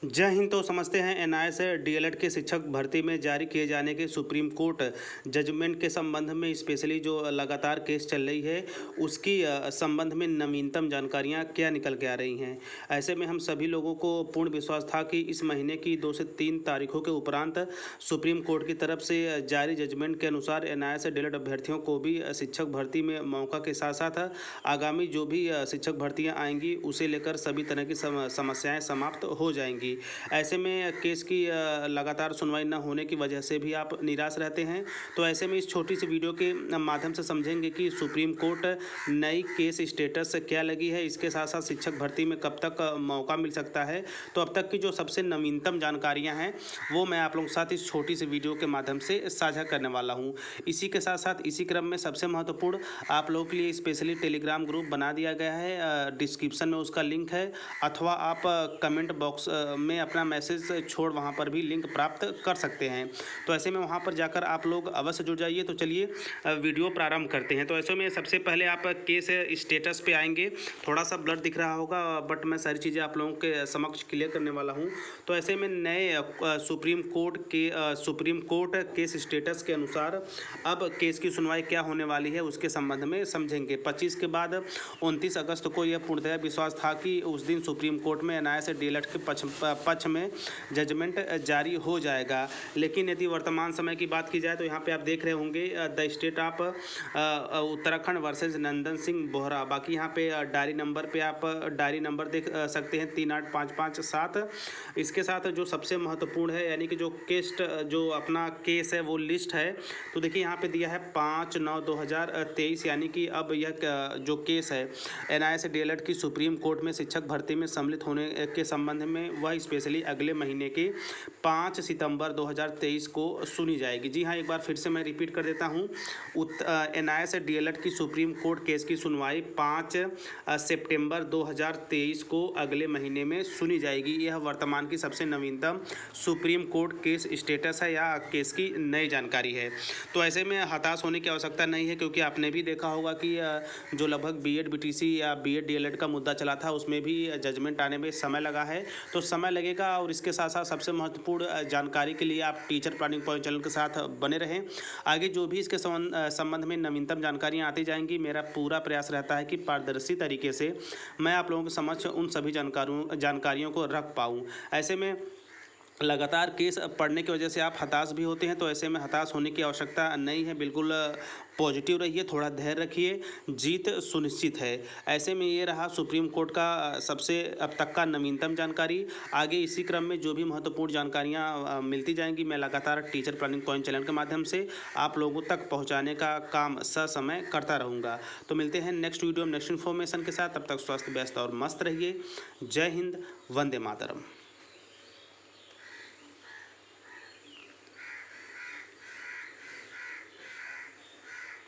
जय हिंद। तो समझते हैं एनआईए से डीएलएड के शिक्षक भर्ती में जारी किए जाने के सुप्रीम कोर्ट जजमेंट के संबंध में स्पेशली जो लगातार केस चल रही है उसकी संबंध में नवीनतम जानकारियां क्या निकल के आ रही हैं। ऐसे में हम सभी लोगों को पूर्ण विश्वास था कि इस महीने की 2 से 3 तारीखों के उपरांत सुप्रीम कोर्ट की तरफ से जारी जजमेंट के अनुसार एनआईए से डीएलएड अभ्यर्थियों को भी शिक्षक भर्ती में मौका के साथ साथ आगामी जो भी शिक्षक भर्तियाँ आएंगी उसे लेकर सभी तरह की समस्याएँ समाप्त हो जाएंगी। ऐसे में केस की लगातार सुनवाई न होने की वजह से भी आप निराश रहते हैं। तो ऐसे में इस छोटी सी वीडियो के माध्यम से समझेंगे कि सुप्रीम कोर्ट नई केस स्टेटस क्या लगी है, इसके साथ साथ शिक्षक भर्ती में कब तक मौका मिल सकता है। तो अब तक की जो सबसे नवीनतम जानकारियां हैं वो मैं आप लोगों के साथ इस छोटी सी वीडियो के माध्यम से साझा करने वाला हूं। इसी के साथ साथ इसी क्रम में सबसे महत्वपूर्ण आप लोगों के लिए स्पेशली टेलीग्राम ग्रुप बना दिया गया है, डिस्क्रिप्शन में उसका लिंक है, अथवा आप कमेंट बॉक्स में अपना मैसेज छोड़ वहां पर भी लिंक प्राप्त कर सकते हैं। तो ऐसे में वहां पर जाकर आप लोग अवश्य जुड़ जाइए। तो चलिए वीडियो प्रारंभ करते हैं। तो ऐसे में सबसे पहले आप केस स्टेटस पे आएंगे। थोड़ा सा ब्लर दिख रहा होगा बट मैं सारी चीज़ें आप लोगों के समक्ष क्लियर करने वाला हूं। तो ऐसे में नए सुप्रीम कोर्ट केस स्टेटस के अनुसार अब केस की सुनवाई क्या होने वाली है उसके संबंध में समझेंगे। 25 के बाद 29 अगस्त को यह पूर्णतः विश्वास था कि उस दिन सुप्रीम कोर्ट में एनआईए से डीएलएड के पक्ष में जजमेंट जारी हो जाएगा। लेकिन यदि वर्तमान समय की बात की जाए तो यहाँ पे आप देख रहे होंगे the state of Uttarakhand versus Nandan Singh Bohra. बाकी यहाँ पे डायरी नंबर पे आप डायरी नंबर देख सकते हैं 38557। इसके साथ जो सबसे महत्वपूर्ण है यानी कि जो जो अपना केस है वो लिस्ट है। तो देखिए यहाँ पे दिया है 5/9/2023 यानी कि अब यह जो केस है एनआईए से डीएलएड की सुप्रीम कोर्ट में शिक्षक भर्ती में सम्मिलित होने के संबंध में वह स्पेशली अगले महीने के 5 सितंबर 2023 को सुनी जाएगी। जी हाँ, एक बार फिर से मैं रिपीट कर देता हूँ। एनआईए से डीएलएड की सुप्रीम कोर्ट केस की सुनवाई 5 सितंबर 2023 को अगले महीने में सुनी जाएगी। यह वर्तमान की सबसे नवीनतम सुप्रीम कोर्ट केस स्टेटस है या केस की नई जानकारी है। तो ऐसे में हताश होने की आवश्यकता नहीं है, क्योंकि आपने भी देखा होगा कि जो लगभग बीएड बीटीसी या बीएड डीएलएड का मुद्दा चला था उसमें भी जजमेंट आने में समय लगा है। तो समय लगेगा और इसके साथ साथ सबसे महत्वपूर्ण जानकारी के लिए आप टीचर प्लानिंग पॉइंट चैनल के साथ बने रहें। आगे जो भी इसके संबंध में नवीनतम जानकारियां आती जाएंगी, मेरा पूरा प्रयास रहता है कि पारदर्शी तरीके से मैं आप लोगों के समक्ष उन सभी जानकारियों को रख पाऊँ। ऐसे में लगातार केस पढ़ने की वजह से आप हताश भी होते हैं, तो ऐसे में हताश होने की आवश्यकता नहीं है। बिल्कुल पॉजिटिव रहिए, थोड़ा धैर्य रखिए, जीत सुनिश्चित है। ऐसे में ये रहा सुप्रीम कोर्ट का सबसे अब तक का नवीनतम जानकारी। आगे इसी क्रम में जो भी महत्वपूर्ण जानकारियाँ मिलती जाएंगी मैं लगातार टीचर प्लानिंग पॉइंट चैनल के माध्यम से आप लोगों तक पहुँचाने का काम ससमय करता रहूँगा। तो मिलते हैं नेक्स्ट वीडियो में नेक्स्ट इन्फॉर्मेशन के साथ। तब तक स्वस्थ व्यस्त और मस्त रहिए। जय हिंद, वंदे मातरम।